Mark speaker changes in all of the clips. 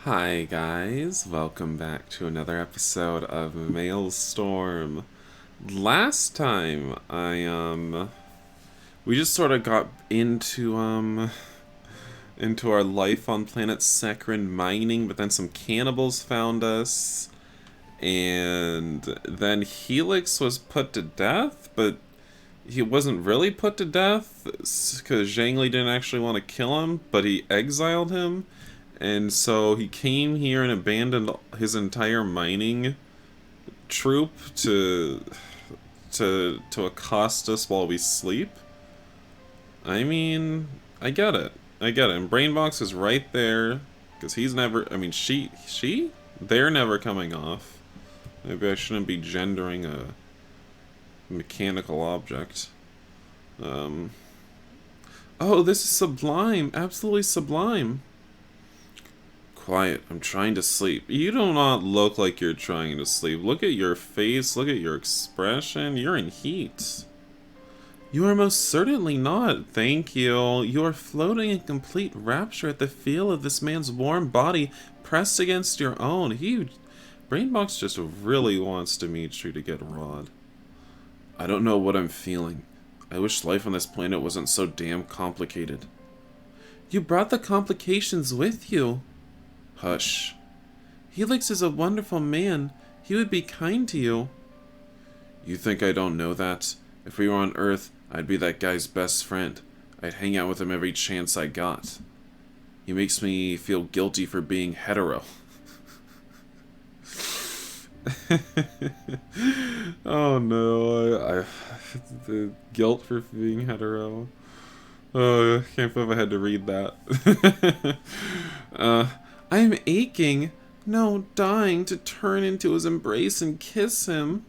Speaker 1: Hi guys, welcome back to another episode of Maelstorm. Last time we just sort of got into our life on planet Sekran mining, but then some cannibals found us, and then Helix was put to death, but he wasn't really put to death because Zhangli didn't actually want to kill him, but he exiled him. And so he came here and abandoned his entire mining troop to accost us while we sleep. I mean, I get it. I get it. And Brainbox is right there because he's never. I mean, they're never coming off. Maybe I shouldn't be gendering a mechanical object. Oh, this is sublime. Absolutely sublime. Quiet, I'm trying to sleep. You do not look like you're trying to sleep. Look at your face, look at your expression. You're in heat. You are most certainly not. Thank you. You are floating in complete rapture at the feel of this man's warm body pressed against your own. Brainbox just really wants Dimitri to get rawed. I don't know what I'm feeling. I wish life on this planet wasn't so damn complicated. You brought the complications with you. Hush. Helix is a wonderful man. He would be kind to you. You think I don't know that? If we were on Earth, I'd be that guy's best friend. I'd hang out with him every chance I got. He makes me feel guilty for being hetero. Oh no, the guilt for being hetero. Oh, I can't believe I had to read that. I am aching, no, dying to turn into his embrace and kiss him.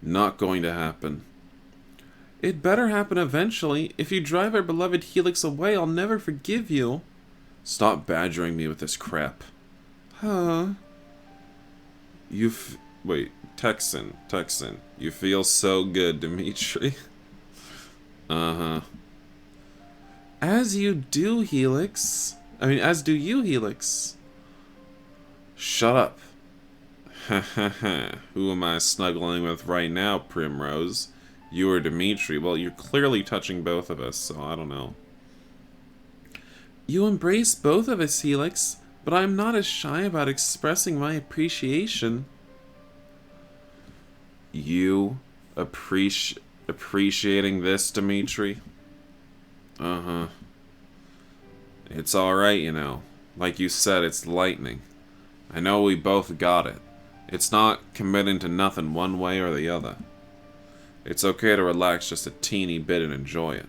Speaker 1: Not going to happen. It better happen eventually. If you drive our beloved Helix away, I'll never forgive you. Stop badgering me with this crap. Huh? Wait, Texan. You feel so good, Dimitri. Uh-huh. As you do, Helix. As do you, Helix. Shut up. Who am I snuggling with right now, Primrose? You or Dimitri? Well, you're clearly touching both of us, so I don't know. You embrace both of us, Helix, but I'm not as shy about expressing my appreciation. You appreciating this, Dimitri? Uh-huh. It's alright, you know. Like you said, it's lightning. I know we both got it. It's not committing to nothing one way or the other. It's okay to relax just a teeny bit and enjoy it.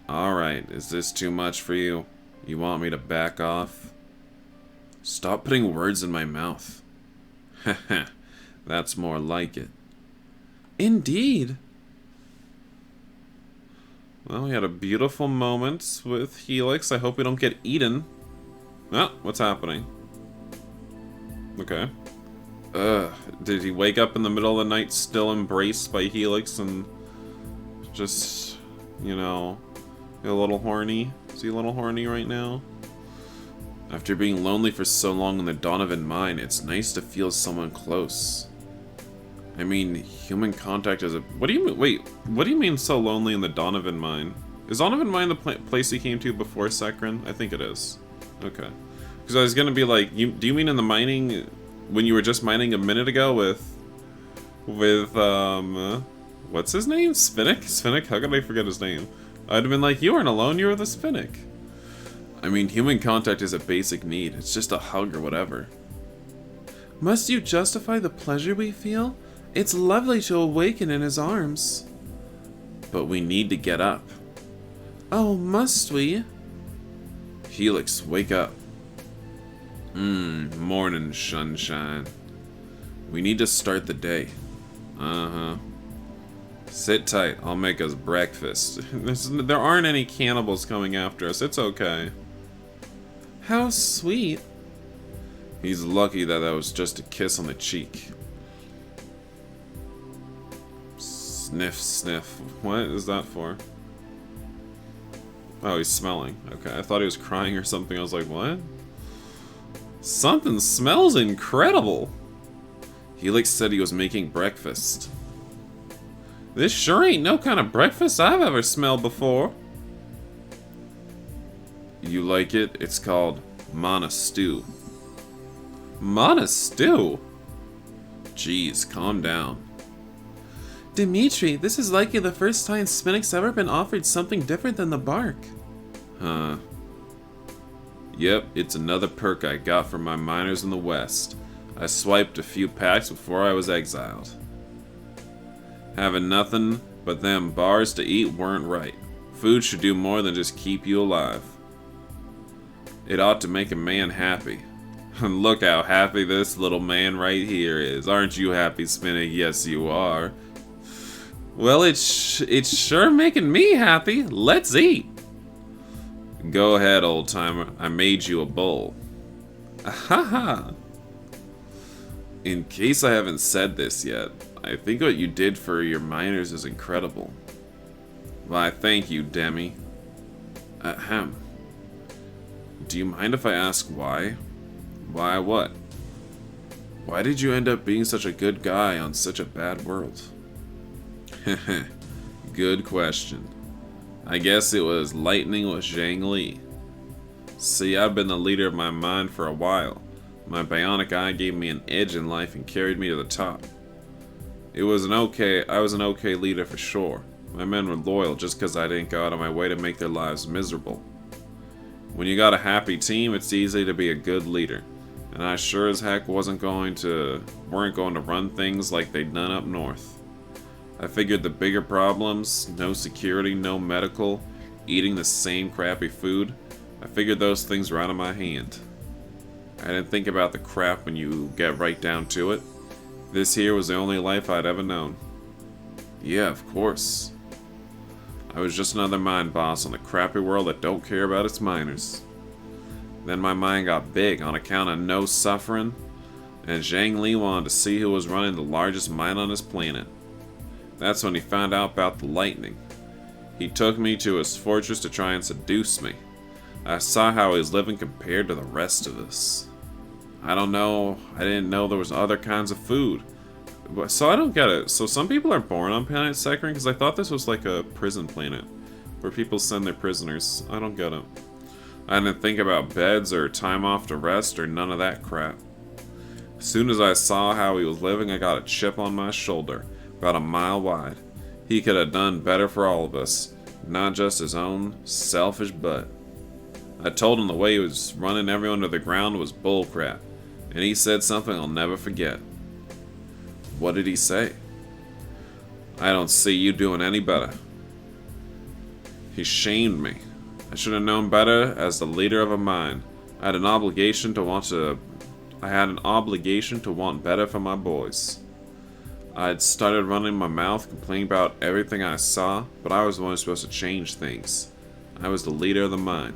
Speaker 1: Alright, is this too much for you? You want me to back off? Stop putting words in my mouth. Heh, that's more like it. Indeed. Well, we had a beautiful moment with Helix. I hope we don't get eaten. Oh, what's happening? Okay. Did he wake up in the middle of the night still embraced by Helix and just, you know, a little horny? Is he a little horny right now? After being lonely for so long in the Donovan mine, it's nice to feel someone close. I mean, human contact is a... What do you mean? Wait, what do you mean so lonely in the Donovan mine? Is Donovan mine the place he came to before Sekran? I think it is. Okay. Because I was gonna be like, do you mean in the mining... When you were just mining a minute ago with what's his name? Spinak? How could I forget his name? I'd have been like, you weren't alone, you were the Spinak. I mean, human contact is a basic need. It's just a hug or whatever. Must you justify the pleasure we feel? It's lovely to awaken in his arms. But we need to get up. Oh, must we? Helix, wake up. Morning sunshine. We need to start the day. Uh-huh. Sit tight, I'll make us breakfast. There aren't any cannibals coming after us, it's okay. How sweet. He's lucky that was just a kiss on the cheek. Sniff, sniff. What is that for? Oh, he's smelling. Okay, I thought he was crying or something. I was like, what? Something smells incredible. Helix said he was making breakfast. This sure ain't no kind of breakfast I've ever smelled before. You like it? It's called Mana Stew. Mana Stew? Jeez, calm down. Dimitri, this is likely the first time Spinak's ever been offered something different than the bark. Huh. Yep, it's another perk I got from my miners in the West. I swiped a few packs before I was exiled. Having nothing but them bars to eat weren't right. Food should do more than just keep you alive. It ought to make a man happy. And look how happy this little man right here is. Aren't you happy, Spinak? Yes, you are. Well, it's sure making me happy. Let's eat. Go ahead, old timer. I made you a bowl. Ahaha. In case I haven't said this yet, I think what you did for your miners is incredible. Why, thank you, Demi. Ahem. Do you mind if I ask why? Why what? Why did you end up being such a good guy on such a bad world? Heh. Good question. I guess it was lightning with Zhang Li. See, I've been the leader of my mind for a while. My bionic eye gave me an edge in life and carried me to the top. I was an okay leader for sure. My men were loyal just because I didn't go out of my way to make their lives miserable. When you got a happy team, it's easy to be a good leader. And I sure as heck weren't going to run things like they'd done up north. I figured the bigger problems, no security, no medical, eating the same crappy food, I figured those things were out of my hand. I didn't think about the crap when you get right down to it. This here was the only life I'd ever known. Yeah, of course. I was just another mind boss on a crappy world that don't care about its miners. Then my mind got big on account of no suffering, and Zhang Li wanted to see who was running the largest mine on his planet. That's when he found out about the lightning. He took me to his fortress to try and seduce me. I saw how he was living compared to the rest of us. I don't know, I didn't know there was other kinds of food. So I don't get it. So some people are born on planet Sekron, because I thought this was like a prison planet, where people send their prisoners. I don't get it. I didn't think about beds or time off to rest or none of that crap. As soon as I saw how he was living, I got a chip on my shoulder, about a mile wide. He could have done better for all of us, not just his own selfish butt. I told him the way he was running everyone to the ground was bullcrap, and he said something I'll never forget. What did he say? I don't see you doing any better. He shamed me. I should have known better as the leader of a mine. I had an obligation to want better for my boys. I'd started running my mouth, complaining about everything I saw, but I was the one supposed to change things. I was the leader of the mine.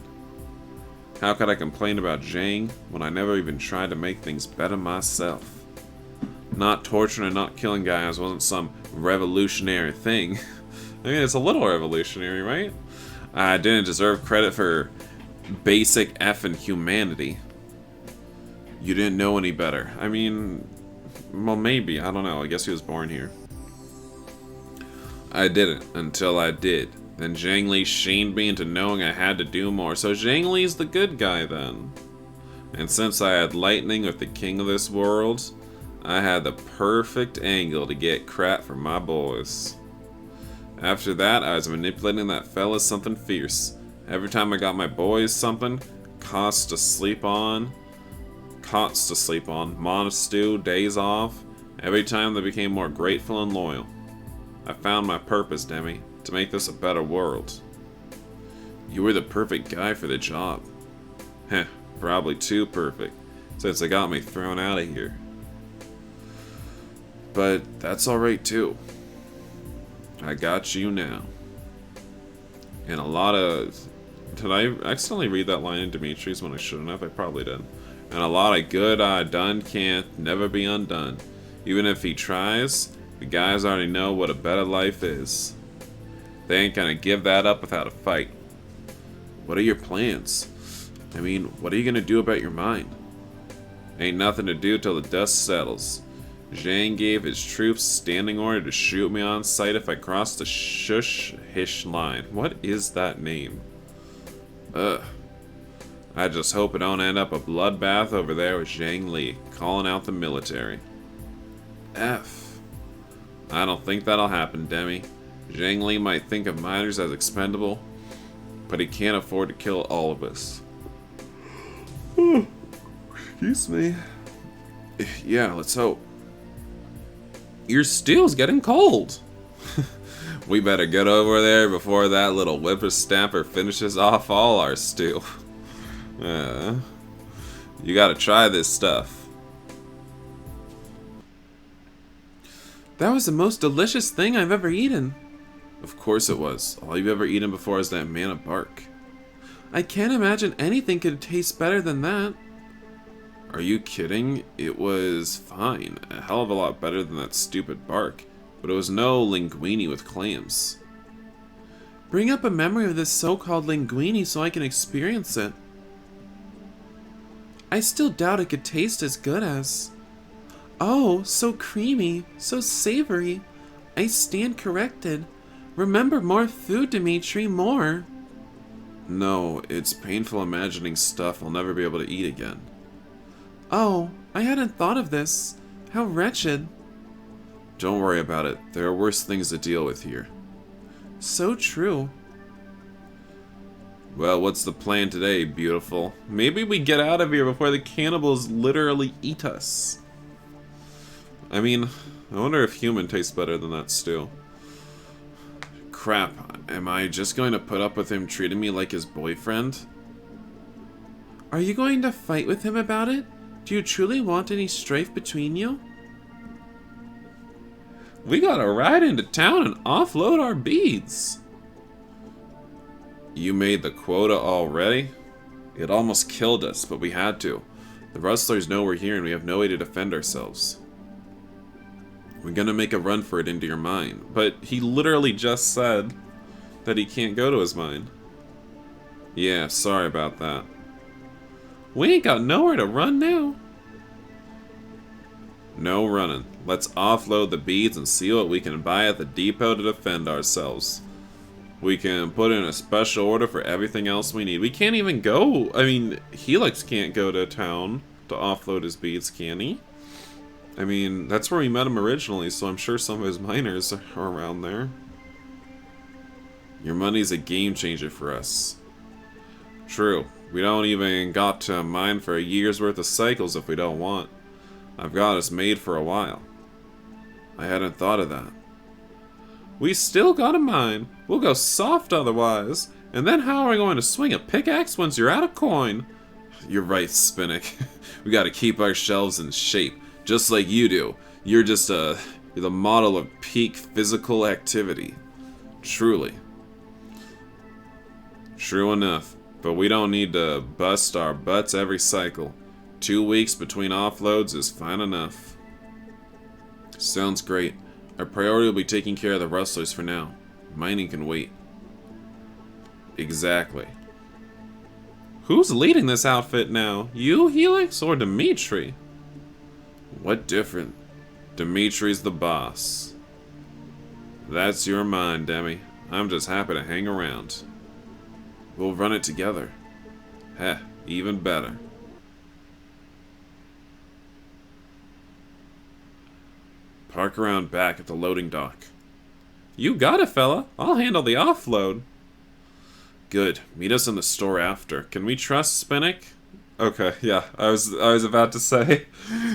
Speaker 1: How could I complain about Zhang when I never even tried to make things better myself? Not torturing and not killing guys wasn't some revolutionary thing. I mean, it's a little revolutionary, right? I didn't deserve credit for basic effing humanity. You didn't know any better. I mean, well, maybe. I don't know. I guess he was born here. I didn't until I did. Then Zhang Li shamed me into knowing I had to do more. So Zhang Li's the good guy then. And since I had lightning with the king of this world, I had the perfect angle to get crap from my boys. After that, I was manipulating that fella something fierce. Every time I got my boys something, cots to sleep on, Mana Stew, days off, every time they became more grateful and loyal. I found my purpose, Demi, to make this a better world. You were the perfect guy for the job. Heh, probably too perfect, since it got me thrown out of here. But that's alright too. I got you now. And a lot of... Did I accidentally read that line in Dimitri's when I shouldn't have? I probably did. And a lot of good done can't never be undone. Even if he tries, the guys already know what a better life is. They ain't gonna give that up without a fight. What are your plans? I mean, what are you gonna do about your mine? Ain't nothing to do till the dust settles. Zhang gave his troops standing order to shoot me on sight if I crossed the shush-hish line. What is that name? Ugh. I just hope it don't end up a bloodbath over there with Zhang Li, calling out the military. F. I don't think that'll happen, Demi. Zhang Li might think of miners as expendable, but he can't afford to kill all of us. Excuse me. Yeah, let's hope. Your stew's getting cold. We better get over there before that little whippersnapper finishes off all our stew. You gotta try this stuff. That was the most delicious thing I've ever eaten. Of course it was. All you've ever eaten before is that manna bark. I can't imagine anything could taste better than that. Are you kidding? It was fine. A hell of a lot better than that stupid bark. But it was no linguine with clams. Bring up a memory of this so-called linguine so I can experience it. I still doubt it could taste as good as... Oh, so creamy, so savory. I stand corrected. Remember more food, Dimitri, more. No, it's painful imagining stuff I'll never be able to eat again. Oh, I hadn't thought of this. How wretched. Don't worry about it. There are worse things to deal with here. So true. Well, what's the plan today, beautiful? Maybe we get out of here before the cannibals literally eat us. I mean, I wonder if human tastes better than that stew. Crap, am I just going to put up with him treating me like his boyfriend? Are you going to fight with him about it? Do you truly want any strife between you? We gotta ride into town and offload our beads. You made the quota already? It almost killed us, but we had to. The rustlers know we're here and we have no way to defend ourselves. We're gonna make a run for it into your mine. But he literally just said that he can't go to his mine. Yeah, sorry about that. We ain't got nowhere to run now. No running. Let's offload the beads and see what we can buy at the depot to defend ourselves. We can put in a special order for everything else we need. We can't even go. I mean, Helix can't go to town to offload his beads, can he? I mean, that's where we met him originally, so I'm sure some of his miners are around there. Your money's a game changer for us. True. We don't even got to mine for a year's worth of cycles if we don't want. I've got us made for a while. I hadn't thought of that. We still got a mine. We'll go soft otherwise. And then how are we going to swing a pickaxe once you're out of coin? You're right, Spinak. We gotta keep our shelves in shape, just like you do. You're just you're the model of peak physical activity. Truly. True enough. But we don't need to bust our butts every cycle. 2 weeks between offloads is fine enough. Sounds great. Our priority will be taking care of the rustlers for now. Mining can wait. Exactly. Who's leading this outfit now? You, Helix, or Dimitri? What different? Dimitri's the boss. That's your mind, Demi. I'm just happy to hang around. We'll run it together. Heh, even better. Park around back at the loading dock. You got it, fella. I'll handle the offload. Good. Meet us in the store after. Can we trust Spinak? Okay, yeah. I was about to say,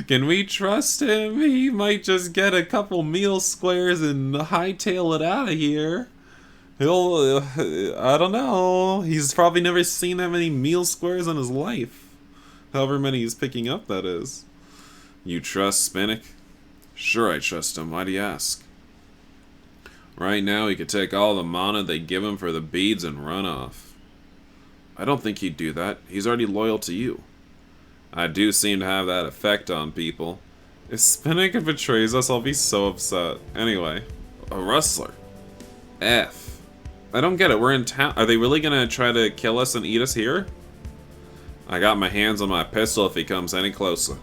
Speaker 1: can we trust him? He might just get a couple meal squares and hightail it out of here. He'll, I don't know. He's probably never seen that many meal squares in his life. However many he's picking up, that is. You trust Spinak? Sure I trust him. Why do you ask? Right now he could take all the mana they give him for the beads and run off. I don't think he'd do that. He's already loyal to you. I do seem to have that effect on people. If Spinak betrays us, I'll be so upset. Anyway, a rustler. F. I don't get it. We're in town. Are they really gonna try to kill us and eat us here? I got my hands on my pistol if he comes any closer.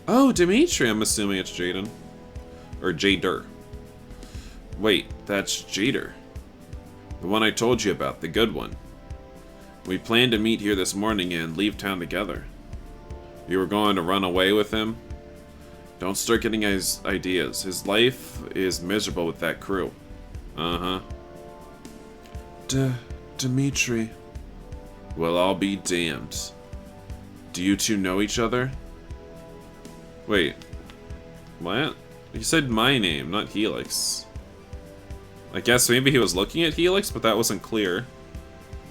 Speaker 1: Oh, Dimitri. I'm assuming it's Jaden. Or Jader. Wait, that's Jader. The one I told you about, the good one. We planned to meet here this morning and leave town together. You were going to run away with him? Don't start getting his ideas. His life is miserable with that crew. Uh-huh. Dimitri. Well, I'll be damned. Do you two know each other? Wait. What? He said my name, not Helix. I guess maybe he was looking at Helix, but that wasn't clear.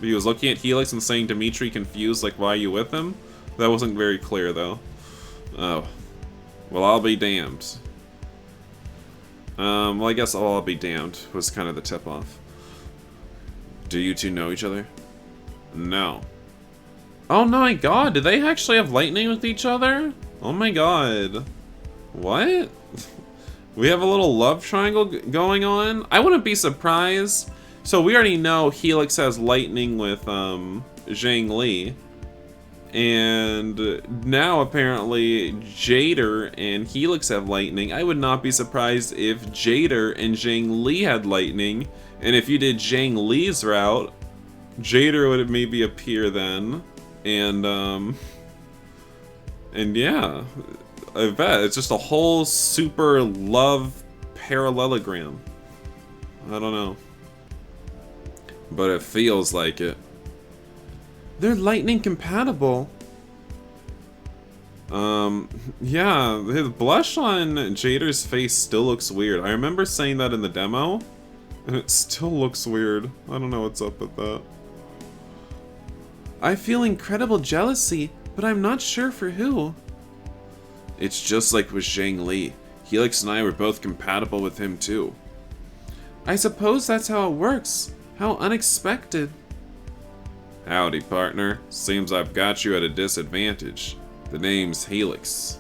Speaker 1: He was looking at Helix and saying Dimitri, confused, like, why are you with him? That wasn't very clear, though. Oh. Well, I'll be damned. Well, I guess I'll be damned was kind of the tip-off. Do you two know each other? No. Oh my god, do they actually have lightning with each other? Oh my god. What? We have a little love triangle going on? I wouldn't be surprised. So we already know Helix has lightning with, Zhang Li. And now apparently Jader and Helix have lightning. I would not be surprised if Jader and Zhang Li had lightning. And if you did Zhang Li's route, Jader would maybe appear then. And yeah, I bet it's just a whole super love parallelogram. I don't know. But it feels like it. They're lightning compatible. Yeah, his blush on Jader's face still looks weird. I remember saying that in the demo, and it still looks weird. I don't know what's up with that. I feel incredible jealousy, but I'm not sure for who. It's just like with Zhang Li. Helix and I were both compatible with him too. I suppose that's how it works. How unexpected. Howdy, partner. Seems I've got you at a disadvantage. The name's Helix.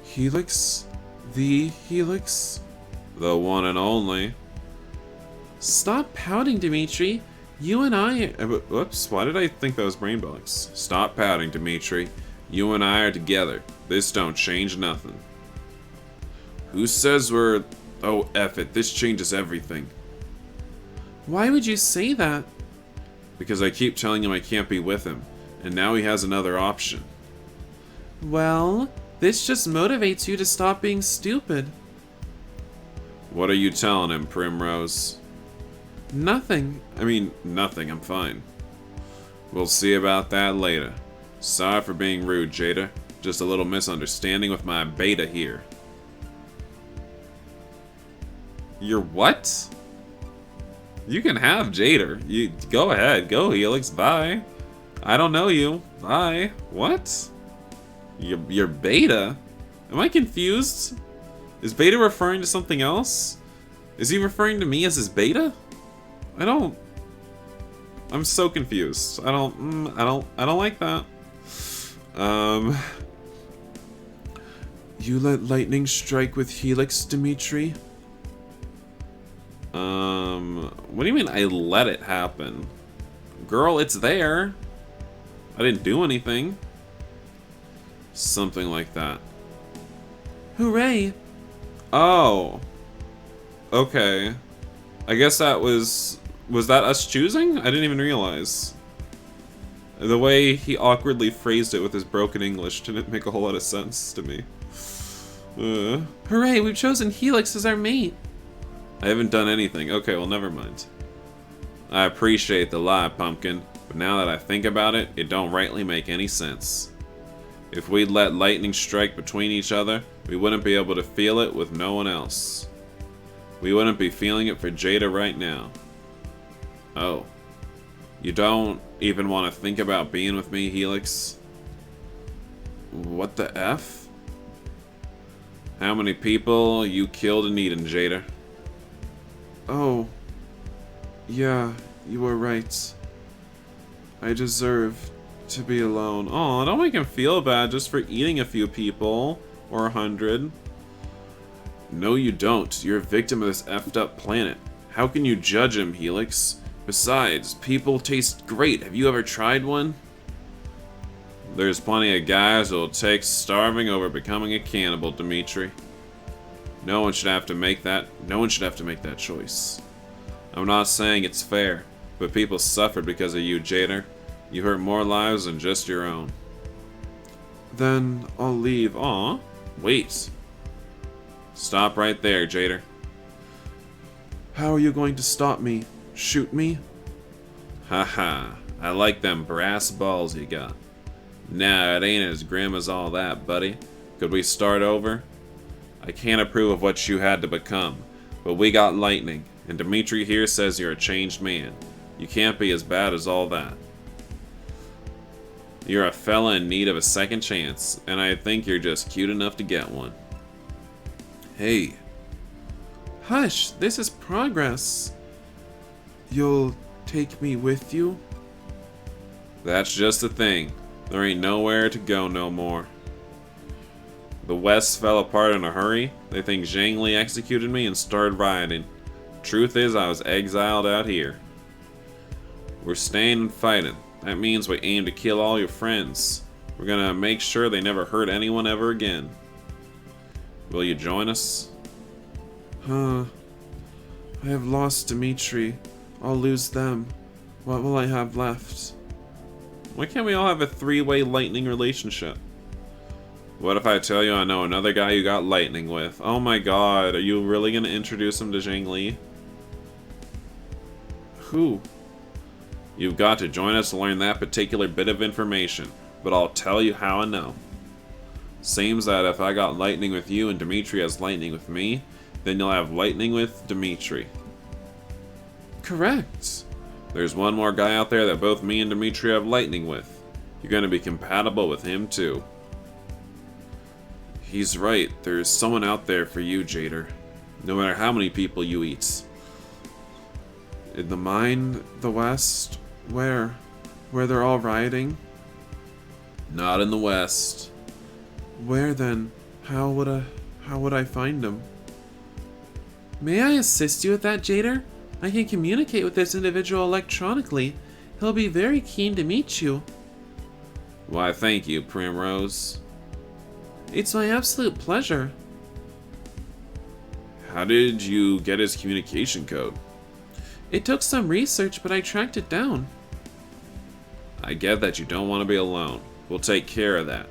Speaker 1: Helix? The Helix? The one and only. Stop pouting, Dimitri. You and I... Whoops, why did I think that was brain bugs? Stop pouting, Dimitri. You and I are together. This don't change nothing. Who says we're... Oh, F it. This changes everything. Why would you say that? Because I keep telling him I can't be with him, and now he has another option. Well, this just motivates you to stop being stupid. What are you telling him, Primrose? Nothing. I mean, nothing. I'm fine. We'll see about that later. Sorry for being rude, Jada. Just a little misunderstanding with my beta here. Your what? You can have Jader. You go ahead. Go, Helix. Bye. I don't know you. Bye. What? You're beta? Am I confused? Is beta referring to something else? Is he referring to me as his beta? I'm so confused. I don't like that. You let lightning strike with Helix, Dimitri? What do you mean I let it happen? Girl, it's there. I didn't do anything. Something like that. Hooray! Oh. Okay. I guess that was that us choosing? I didn't even realize. The way he awkwardly phrased it with his broken English didn't make a whole lot of sense to me. Hooray, we've chosen Helix as our mate. I haven't done anything. Okay, well, never mind. I appreciate the lie, Pumpkin, but now that I think about it, it don't rightly make any sense. If we'd let lightning strike between each other, we wouldn't be able to feel it with no one else. We wouldn't be feeling it for Jada right now. Oh. You don't even want to think about being with me, Helix? What the F? How many people you killed in Eden, Jada? Oh. Yeah, you were right. I deserve to be alone. Oh, don't make him feel bad just for eating a few people. Or 100. No, you don't. You're a victim of this effed up planet. How can you judge him, Helix? Besides, people taste great. Have you ever tried one? There's plenty of guys who'll take starving over becoming a cannibal, Dimitri. No one should have to make that choice. I'm not saying it's fair, but people suffered because of you, Jader. You hurt more lives than just your own. Then I'll leave. Aw, wait. Stop right there, Jader. How are you going to stop me? Shoot me? Haha, I like them brass balls you got. Nah, it ain't as grim as all that, buddy. Could we start over? I can't approve of what you had to become, but we got lightning, and Dimitri here says you're a changed man. You can't be as bad as all that. You're a fella in need of a second chance, and I think you're just cute enough to get one. Hey. Hush, this is progress. You'll take me with you? That's just the thing. There ain't nowhere to go no more. The West fell apart in a hurry. They think Zhang Li executed me and started rioting. Truth is, I was exiled out here. We're staying and fighting. That means we aim to kill all your friends. We're gonna make sure they never hurt anyone ever again. Will you join us? I have lost Dimitri. I'll lose them. What will I have left? Why can't we all have a three-way lightning relationship? What if I tell you I know another guy you got lightning with? Oh my god, are you really gonna introduce him to Zhang Li? Who? You've got to join us to learn that particular bit of information, but I'll tell you how I know. Seems that if I got lightning with you and Dimitri has lightning with me, then you'll have lightning with Dimitri. Correct. There's one more guy out there that both me and Dimitri have lightning with. You're gonna be compatible with him too. He's right. There's someone out there for you, Jader. No matter how many people you eat. In the mine, the West, where? Where they're all rioting? Not in the West. Where then? How would I find him? May I assist you with that, Jader? I can communicate with this individual electronically. He'll be very keen to meet you. Why, thank you, Primrose. It's my absolute pleasure. How did you get his communication code? It took some research, but I tracked it down. I get that you don't want to be alone. We'll take care of that.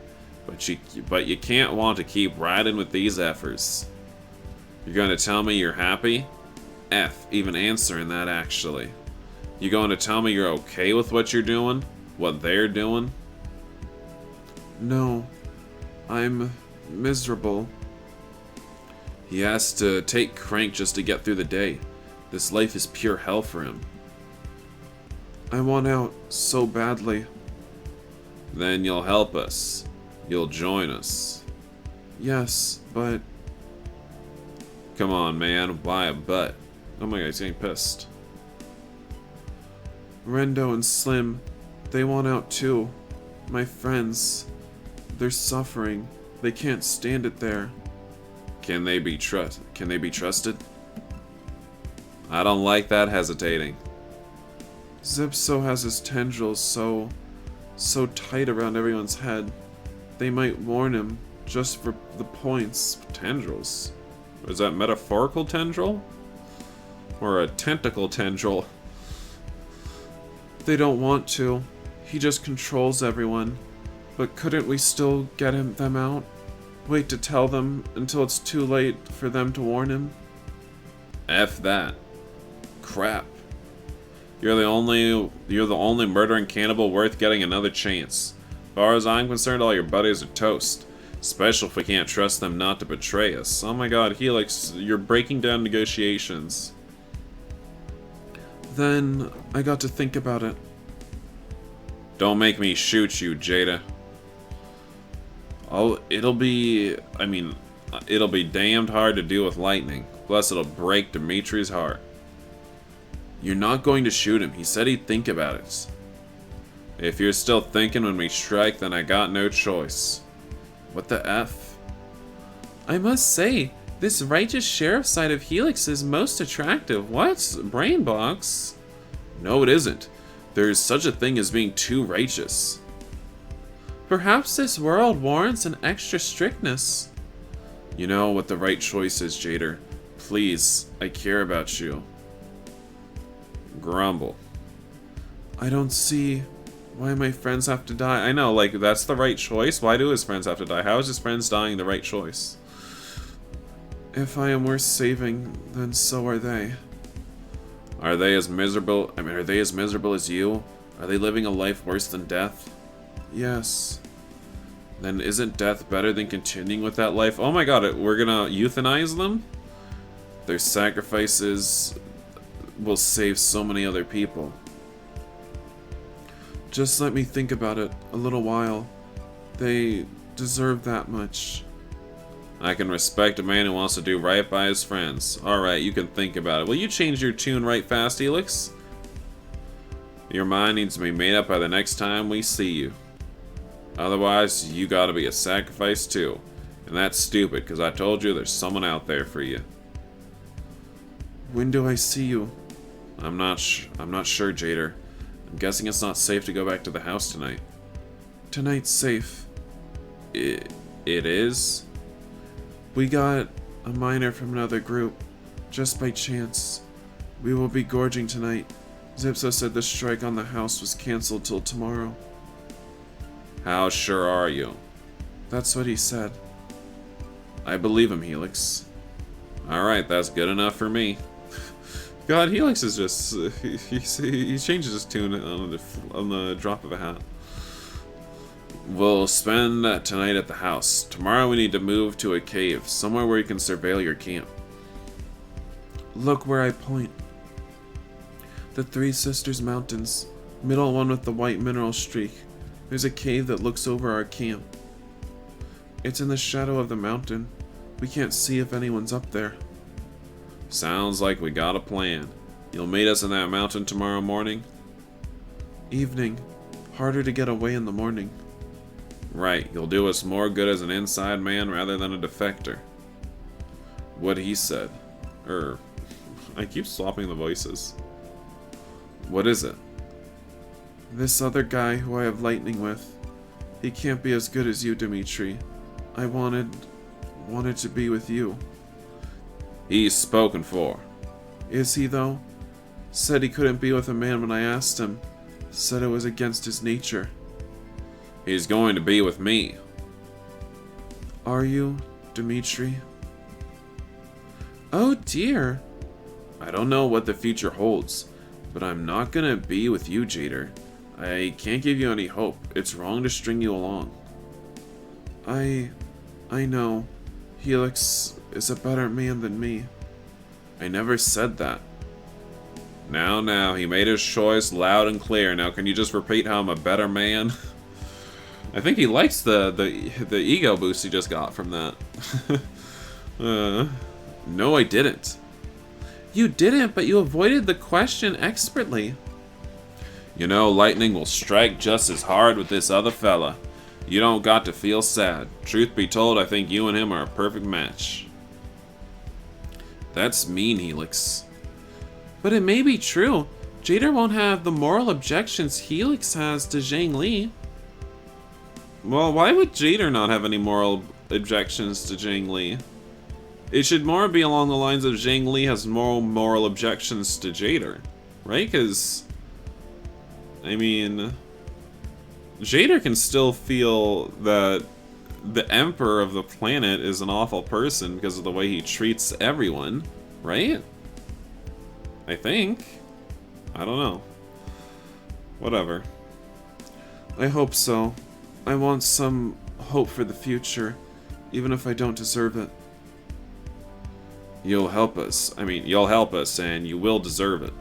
Speaker 1: But you can't want to keep riding with these efforts. You're going to tell me you're happy? F, even answering that actually. You going to tell me you're okay with what you're doing? What they're doing? No. I'm miserable. He has to take crank just to get through the day. This life is pure hell for him. I want out so badly. Then you'll help us. You'll join us. Yes, but... Come on, man. Why a but? Oh my god, he's getting pissed. Rendo and Slim, they want out too. My friends. They're suffering. They can't stand it there. Can they be trusted? I don't like that hesitating. Zipso has his tendrils so tight around everyone's head. They might warn him just for the points. Tendrils? Is that metaphorical tendril? Or a tentacle tendril? They don't want to. He just controls everyone. But couldn't we still get them out? Wait to tell them until it's too late for them to warn him? F that. Crap. You're the only murdering cannibal worth getting another chance. As far as I'm concerned, all your buddies are toast. Especially if we can't trust them not to betray us. Oh my god, Helix, you're breaking down negotiations. Then I got to think about it. Don't make me shoot you, Jada. Oh, it'll be damned hard to deal with lightning. Plus, it'll break Dimitri's heart. You're not going to shoot him. He said he'd think about it. If you're still thinking when we strike, then I got no choice. What the F? I must say, This righteous sheriff side of Helix is most attractive. What? Brainbox? No, it isn't. There is such a thing as being too righteous. Perhaps this world warrants an extra strictness. You know what the right choice is, Jader. Please, I care about you. Grumble. I don't see why my friends have to die. I know, like, that's the right choice. Why do his friends have to die? How is his friends dying the right choice? If I am worth saving, then so are they. Are they as miserable? I mean, are they as miserable as you? Are they living a life worse than death? Yes. Then isn't death better than continuing with that life? Oh my god, we're gonna euthanize them? Their sacrifices will save so many other people. Just let me think about it a little while. They deserve that much. I can respect a man who wants to do right by his friends. Alright, you can think about it. Will you change your tune right fast, Helix? Your mind needs to be made up by the next time we see you. Otherwise, you gotta be a sacrifice too. And that's stupid, because I told you there's someone out there for you. When do I see you? I'm not sure, Jader. I'm guessing it's not safe to go back to the house tonight. Tonight's safe. It is? We got a miner from another group, just by chance. We will be gorging tonight. Zipso said the strike on the house was cancelled till tomorrow. How sure are you? That's what he said. I believe him, Helix. Alright, that's good enough for me. God, Helix is just... he changes his tune on the drop of a hat. We'll spend tonight at the house. Tomorrow we need to move to a cave, somewhere where you can surveil your camp. Look where I point. The Three Sisters Mountains. Middle one with the white mineral streak. There's a cave that looks over our camp. It's in the shadow of the mountain. We can't see if anyone's up there. Sounds like we got a plan. You'll meet us in that mountain tomorrow morning? Evening. Harder to get away in the morning. Right, you'll do us more good as an inside man rather than a defector. What he said. I keep swapping the voices. What is it? This other guy who I have lightning with. He can't be as good as you, Dimitri. I wanted to be with you. He's spoken for. Is he, though? Said he couldn't be with a man when I asked him. Said it was against his nature. He's going to be with me. Are you, Dimitri? Oh dear. I don't know what the future holds, but I'm not gonna be with you, Jader. I can't give you any hope. It's wrong to string you along. I know. Helix is a better man than me. I never said that. Now, he made his choice loud and clear. Now, can you just repeat how I'm a better man? I think he likes the ego boost he just got from that. No, I didn't. You didn't, but you avoided the question expertly. You know, lightning will strike just as hard with this other fella. You don't got to feel sad. Truth be told, I think you and him are a perfect match. That's mean, Helix. But it may be true. Jader won't have the moral objections Helix has to Zhang Li. Well, why would Jader not have any moral objections to Zhang Li? It should more be along the lines of Zhang Li has moral objections to Jader, right? Because, I mean, Jader can still feel that the Emperor of the planet is an awful person because of the way he treats everyone, right? I think. I don't know. Whatever. I hope so. I want some hope for the future, even if I don't deserve it. You'll help us. I mean, you'll help us, and you will deserve it.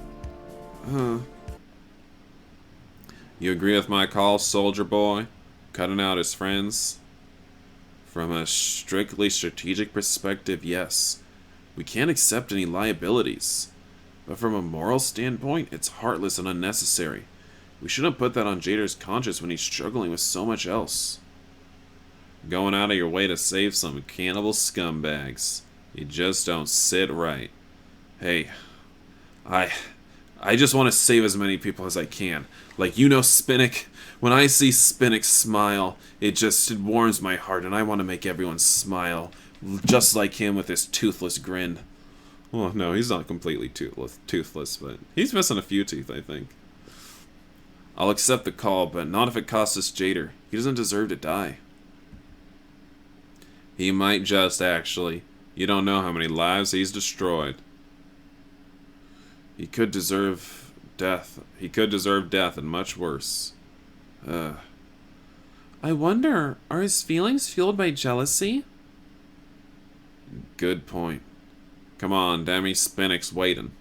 Speaker 1: You agree with my call, soldier boy? Cutting out his friends? From a strictly strategic perspective, yes. We can't accept any liabilities. But from a moral standpoint, it's heartless and unnecessary. We shouldn't put that on Jader's conscience when he's struggling with so much else. Going out of your way to save some cannibal scumbags. You just don't sit right. Hey, I I just want to save as many people as I can. Like, you know, Spinak. When I see Spinak smile, it warms my heart, and I want to make everyone smile, just like him with his toothless grin. Well, no, he's not completely toothless, but he's missing a few teeth, I think. I'll accept the call, but not if it costs us Jader. He doesn't deserve to die. He might just, actually. You don't know how many lives he's destroyed. He could deserve death. He could deserve death, and much worse.
Speaker 2: I wonder, are his feelings fueled by jealousy?
Speaker 1: Good point. Come on, Demi Spinak's waiting.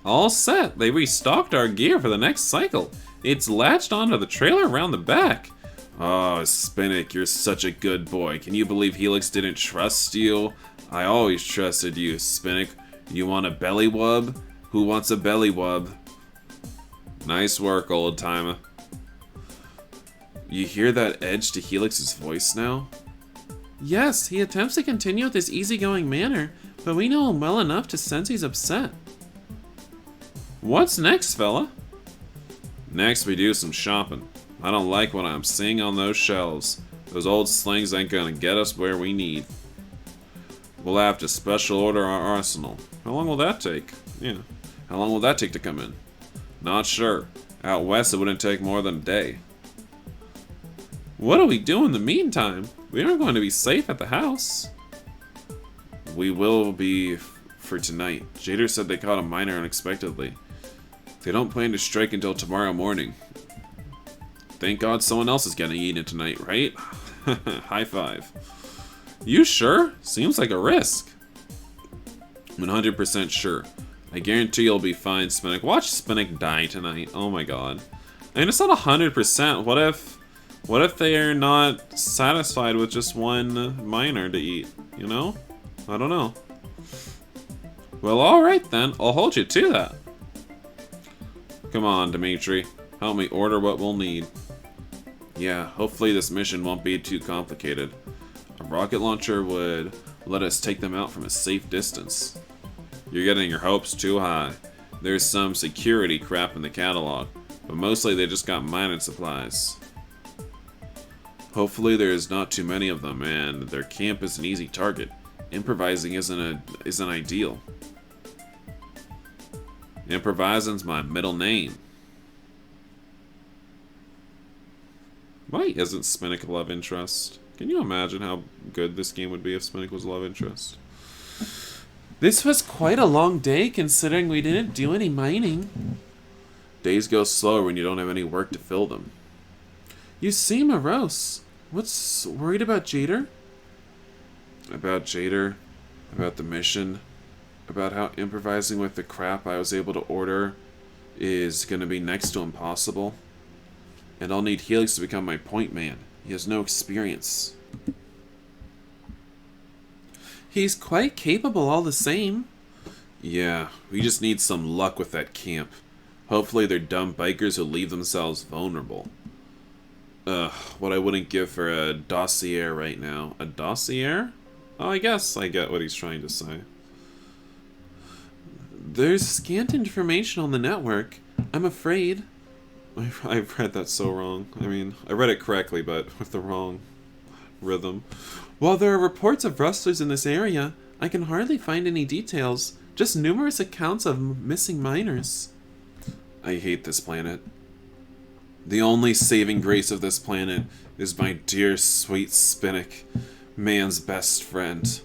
Speaker 1: All set. They restocked our gear for the next cycle. It's latched onto the trailer around the back. Oh, Spinak, you're such a good boy. Can you believe Helix didn't trust you? I always trusted you, Spinak. You want a belly wub? Who wants a belly wub? Nice work, old timer. You hear that edge to Helix's voice now?
Speaker 2: Yes, he attempts to continue with his easygoing manner, but we know him well enough to sense he's upset.
Speaker 1: What's next, fella? Next, we do some shopping. I don't like what I'm seeing on those shelves. Those old slings ain't gonna get us where we need. We'll have to special order our arsenal. How long will that take? Yeah. How long will that take to come in? Not sure. Out west, it wouldn't take more than a day.
Speaker 2: What do we do in the meantime? We aren't going to be safe at the house.
Speaker 1: We will be for tonight. Jader said they caught a miner unexpectedly. They don't plan to strike until tomorrow morning. Thank God someone else is getting eaten tonight, right? High five.
Speaker 2: You sure? Seems like a risk.
Speaker 1: 100% sure. I guarantee you'll be fine, Spinak. Watch Spinak die tonight. Oh my god.
Speaker 2: I mean, it's not 100%. What if they are not satisfied with just one miner to eat? You know? I don't know. Well, alright then. I'll hold you to that.
Speaker 1: Come on, Dimitri. Help me order what we'll need. Yeah, hopefully this mission won't be too complicated. A rocket launcher would let us take them out from a safe distance. You're getting your hopes too high. There's some security crap in the catalog, but mostly they just got mining supplies. Hopefully there's not too many of them, and their camp is an easy target. Improvising isn't ideal. Improvising's my middle name. Why isn't Spinak a love interest? Can you imagine how good this game would be if Spinak was a love interest?
Speaker 2: This was quite a long day considering we didn't do any mining.
Speaker 1: Days go slower when you don't have any work to fill them.
Speaker 2: You seem morose. What's worried about Jader?
Speaker 1: About Jader, about the mission, about how improvising with the crap I was able to order is gonna be next to impossible. And I'll need Helix to become my point man. He has no experience.
Speaker 2: He's quite capable all the same.
Speaker 1: Yeah, we just need some luck with that camp. Hopefully they're dumb bikers who leave themselves vulnerable. Ugh, what I wouldn't give for a dossier right now. A dossier? Oh, I guess I get what he's trying to say.
Speaker 2: There's scant information on the network. I'm afraid.
Speaker 1: I've read that so wrong. I mean, I read it correctly, but with the wrong rhythm.
Speaker 2: While there are reports of rustlers in this area, I can hardly find any details. Just numerous accounts of missing miners.
Speaker 1: I hate this planet. The only saving grace of this planet is my dear sweet Spinak, man's best friend.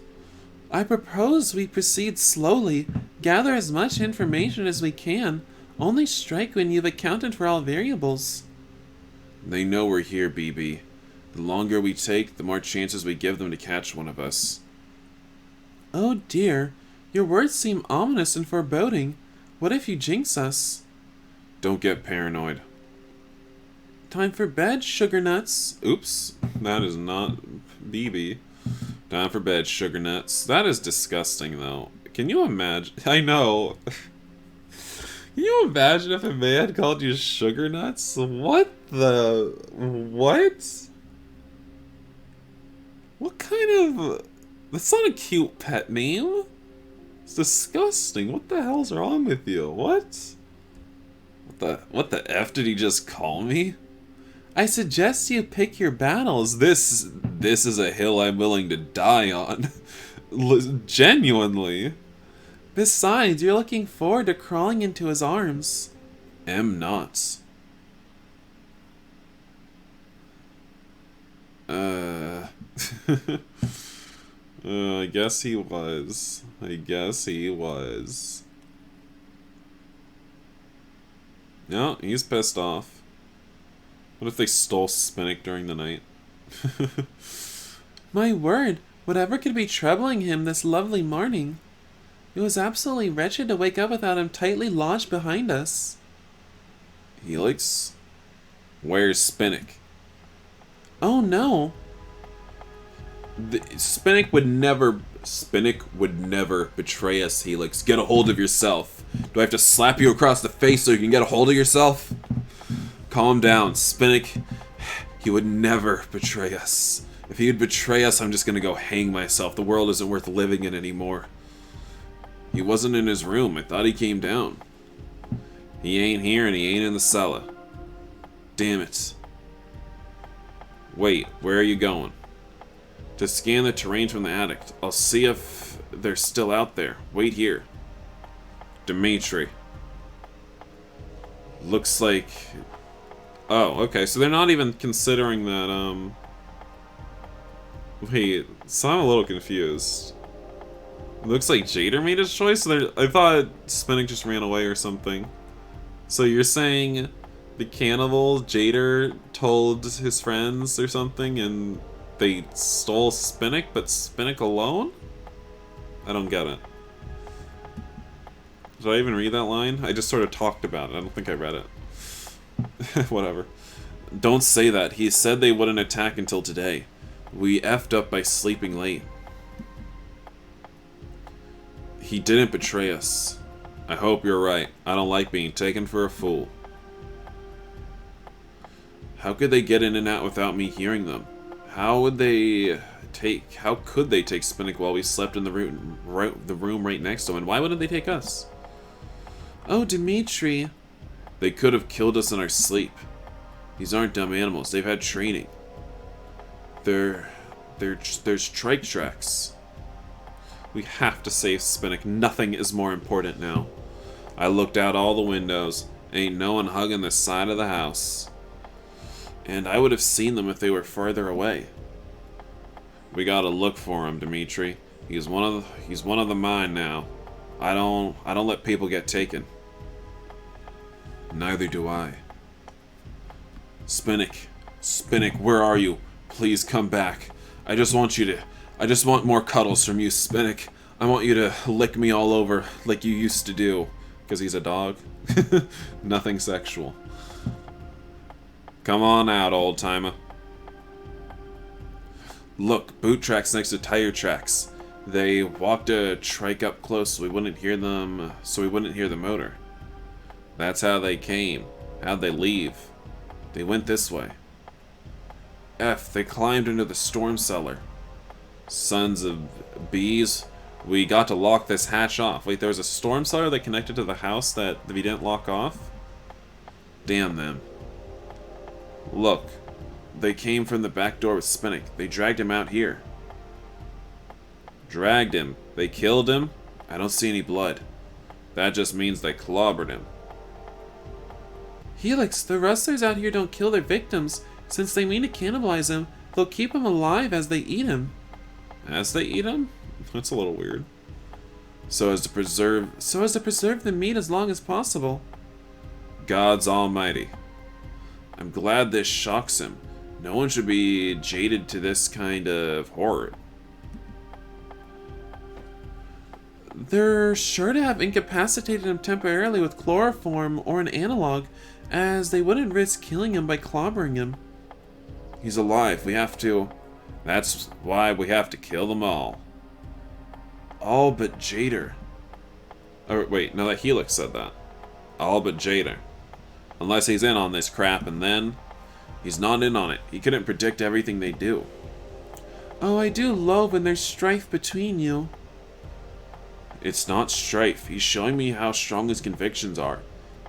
Speaker 2: I propose we proceed slowly, gather as much information as we can, only strike when you've accounted for all variables.
Speaker 1: They know we're here, BB. The longer we take, the more chances we give them to catch one of us.
Speaker 2: Oh dear, your words seem ominous and foreboding. What if you jinx us?
Speaker 1: Don't get paranoid.
Speaker 2: Time for bed, sugar nuts.
Speaker 1: Oops, that is not BB. Time for bed, sugar nuts. That is disgusting, though. Can you imagine? I know. Can you imagine if a man called you sugar nuts? What the... What? What kind of... That's not a cute pet name. It's disgusting. What the hell's wrong with you? What? What the F did he just call me? I suggest you pick your battles. This is a hill I'm willing to die on. Genuinely. Besides, you're looking forward to crawling into his arms. Am not. I guess he was. I guess he was. No, he's pissed off. What if they stole Spinak during the night? My word, whatever could be troubling him this lovely morning? It was absolutely wretched to wake up without him tightly lodged behind us. Helix? Where's Spinak? Oh no. Spinak would never betray us, Helix. Get a hold of yourself. Do I have to slap you across the face so you can get a hold of yourself? Calm down, Spinak. He would never betray us. If he would betray us, I'm just gonna go hang myself. The world isn't worth living in anymore. He wasn't in his room. I thought he came down. He ain't here and he ain't in the cellar. Damn it. Wait, where are you going? To scan the terrain from the attic. I'll see if they're still out there. Wait here. Dimitri. Looks like... Oh, okay, so they're not even considering that, Wait, so I'm a little confused. It looks like Jader made his choice? I thought Spinak just ran away or something. So you're saying the cannibal, Jader, told his friends or something and they stole Spinak, but Spinak alone? I don't get it. Did I even read that line? I just sort of talked about it. I don't think I read it. Whatever. Don't say that. He said they wouldn't attack until today. We effed up by sleeping late. He didn't betray us. I hope you're right. I don't like being taken for a fool. How could they get in and out without me hearing them? How could they take Spinak while we slept in the room right next to him? And why wouldn't they take us? Oh, Dimitri. They could have killed us in our sleep. These aren't dumb animals. They've had training. There's trike tracks. We have to save Spinak. Nothing is more important now. I looked out all the windows. Ain't no one hugging the side of the house. And I would have seen them if they were farther away. We gotta look for him, Dimitri. He's one of the mine now. I don't let people get taken. Neither do I. Spinak, where are you? Please come back. I just want more cuddles from you, Spinak. I want you to lick me all over like you used to do. Because he's a dog. Nothing sexual. Come on out, old timer. Look, boot tracks next to tire tracks. They walked a trike up close so we wouldn't hear the motor. That's how they came. How'd they leave? They went this way. They climbed into the storm cellar. Sons of bees. We got to lock this hatch off. Wait, there was a storm cellar that connected to the house that we didn't lock off? Damn them. Look. They came from the back door with Spinak. They dragged him out here. Dragged him. They killed him? I don't see any blood. That just means they clobbered him. Helix, the rustlers out here don't kill their victims. Since they mean to cannibalize him, they'll keep him alive as they eat him. As they eat him? That's a little weird. So as to preserve the meat as long as possible. God's almighty. I'm glad this shocks him. No one should be jaded to this kind of horror. They're sure to have incapacitated him temporarily with chloroform or an analog, as they wouldn't risk killing him by clobbering him. He's alive. That's why we have to kill them all. All but Jader. Oh, wait, no, that Helix said that. All but Jader. Unless he's in on this crap, and then... He's not in on it. He couldn't predict everything they do.
Speaker 2: Oh, I do loathe when there's strife between you.
Speaker 1: It's not strife. He's showing me how strong his convictions are.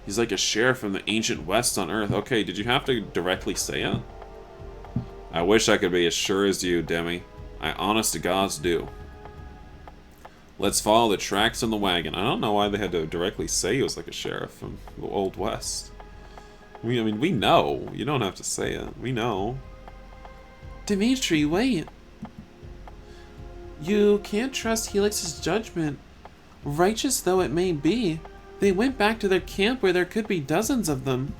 Speaker 1: He's like a sheriff from the ancient West on Earth. Okay, did you have to directly say it? I wish I could be as sure as you, Demi. I honest to gods do. Let's follow the tracks on the wagon. I don't know why they had to directly say he was like a sheriff from the Old West. I mean, we know. You don't have to say it. We know.
Speaker 2: Dimitri, wait. You can't trust Helix's judgment. Righteous though it may be, they went back to their camp where there could be dozens of them.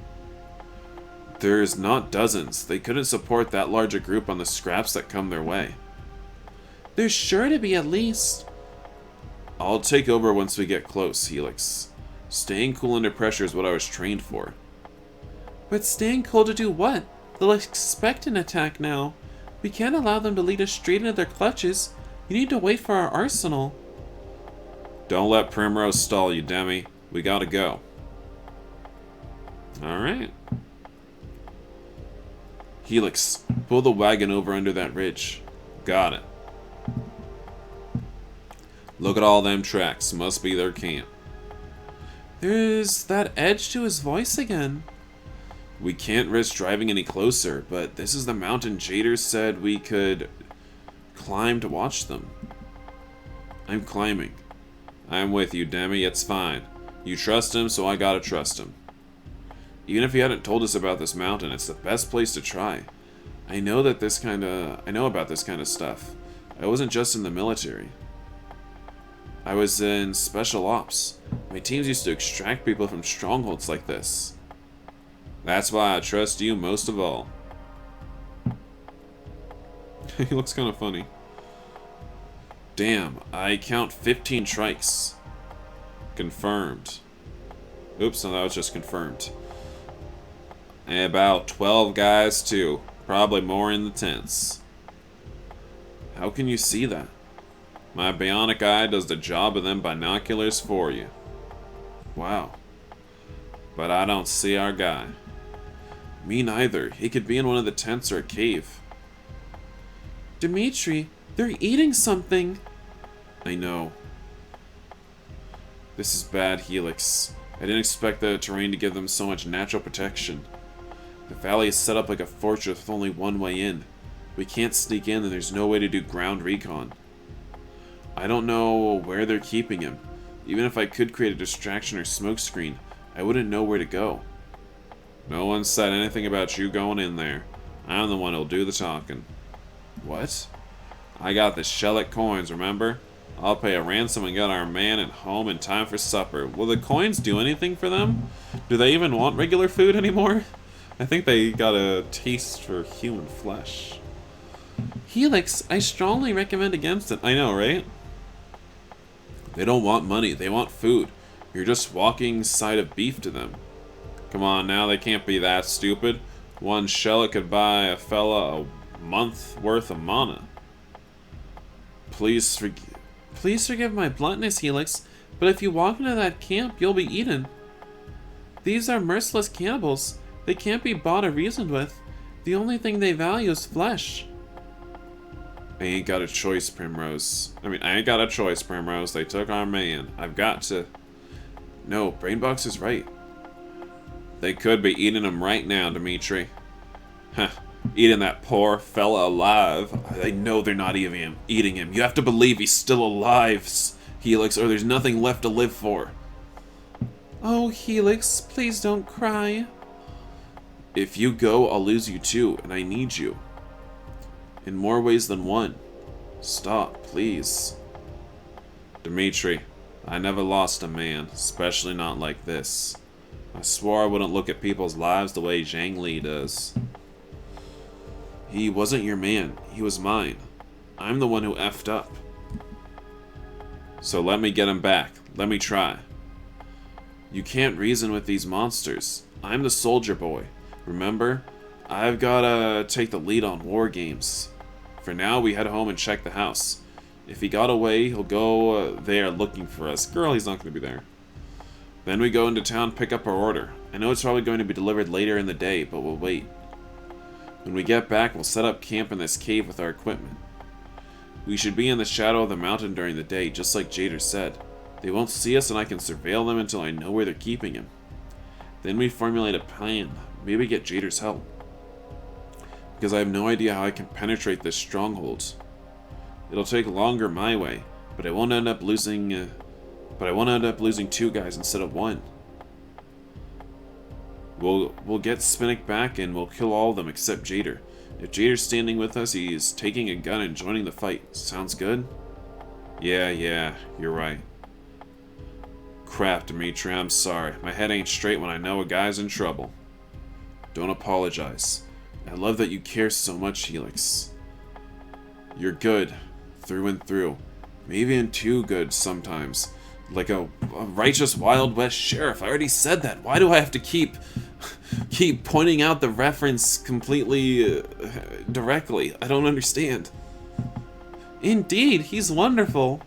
Speaker 1: There's not dozens. They couldn't support that large a group on the scraps that come their way.
Speaker 2: There's sure to be at least.
Speaker 1: I'll take over once we get close, Helix. Staying cool under pressure is what I was trained for.
Speaker 2: But staying cool to do what? They'll expect an attack now. We can't allow them to lead us straight into their clutches. You need to wait for our arsenal.
Speaker 1: Don't let Primrose stall you, Demi. We gotta go. Alright. Helix, pull the wagon over under that ridge. Got it. Look at all them tracks. Must be their camp.
Speaker 2: There's that edge to his voice again.
Speaker 1: We can't risk driving any closer, but this is the mountain Jader said we could climb to watch them. I'm climbing. I'm with you, Demi. It's fine. You trust him, so I gotta trust him. Even if he hadn't told us about this mountain, it's the best place to try. I know about this kind of stuff. I wasn't just in the military. I was in special ops. My teams used to extract people from strongholds like this. That's why I trust you most of all. He looks kind of funny. Damn, I count 15 trikes. Confirmed. Oops, no, that was just confirmed. And about 12 guys too. Probably more in the tents. How can you see that? My bionic eye does the job of them binoculars for you. Wow. But I don't see our guy. Me neither. He could be in one of the tents or a cave.
Speaker 2: Dimitri, they're eating something.
Speaker 1: I know. This is bad, Helix. I didn't expect the terrain to give them so much natural protection. The valley is set up like a fortress with only one way in. We can't sneak in and there's no way to do ground recon. I don't know where they're keeping him. Even if I could create a distraction or smokescreen, I wouldn't know where to go. No one said anything about you going in there. I'm the one who'll do the talking. What? I got the Shellick coins, remember? I'll pay a ransom and get our man at home in time for supper. Will the coins do anything for them? Do they even want regular food anymore? I think they got a taste for human flesh.
Speaker 2: Helix, I strongly recommend against it.
Speaker 1: I know, right? They don't want money, they want food. You're just walking side of beef to them. Come on now, they can't be that stupid. One Shellick could buy a fella a month worth of mana. Please
Speaker 2: forgive my bluntness, Helix, but if you walk into that camp, you'll be eaten. These are merciless cannibals. They can't be bought or reasoned with. The only thing they value is flesh.
Speaker 1: I ain't got a choice, Primrose. I ain't got a choice, Primrose. They took our man. I've got to... No, Brainbox is right. They could be eating him right now, Dimitri. Huh. Eating that poor fella alive. They know they're not even eating him. You have to believe he's still alive, Helix, or there's nothing left to live for.
Speaker 2: Oh, Helix, please don't cry.
Speaker 1: If you go, I'll lose you too, and I need you. In more ways than one. Stop, please. Dimitri, I never lost a man, especially not like this. I swore I wouldn't look at people's lives the way Zhang Li does. He wasn't your man, he was mine. I'm the one who effed up. So let me get him back. Let me try. You can't reason with these monsters. I'm the soldier boy. Remember? I've gotta take the lead on war games. For now, we head home and check the house. If he got away, he'll go there looking for us. Girl, he's not gonna be there. Then we go into town, pick up our order. I know it's probably going to be delivered later in the day, but we'll wait. When we get back, we'll set up camp in this cave with our equipment.
Speaker 2: We should be in the shadow of the mountain during the day, just like Jader said. They won't see us and I can surveil them until I know where they're keeping him. Then we formulate a plan, maybe get Jader's help. Because I have no idea how I can penetrate this stronghold. It'll take longer my way, but I won't end up losing two guys instead of one. We'll get Spinak back and we'll kill all of them except Jader. If Jader's standing with us, he's taking a gun and joining the fight. Sounds good? Yeah, you're right. Crap, Dimitri, I'm sorry. My head ain't straight when I know a guy's in trouble. Don't apologize. I love that you care so much, Helix. You're good, through and through. Maybe even too good sometimes. Like a righteous Wild West sheriff. I already said that. Why do I have to keep pointing out the reference completely directly? I don't understand. Indeed, he's wonderful.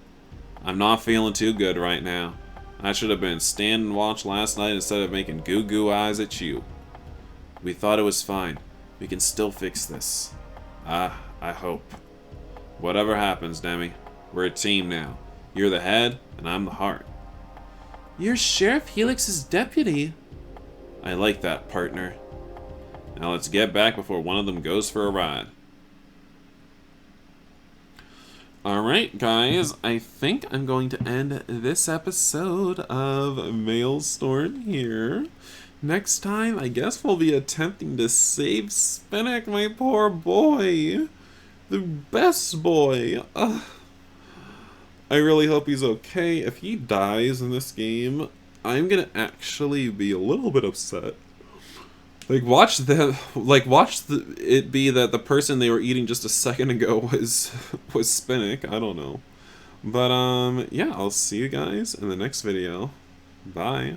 Speaker 2: I'm not feeling too good right now. I should have been stand and watch last night instead of making goo-goo eyes at you. We thought it was fine. We can still fix this. I hope. Whatever happens, Demi, we're a team now. You're the head, and I'm the heart. You're Sheriff Helix's deputy. I like that, partner. Now let's get back before one of them goes for a ride. Alright, guys, I think I'm going to end this episode of Maelstorm here. Next time, I guess we'll be attempting to save Spinak, my poor boy. The best boy. I really hope he's okay. If he dies in this game, I'm gonna actually be a little bit upset. Like, it be that the person they were eating just a second ago was Spinak. I don't know. But, yeah, I'll see you guys in the next video. Bye.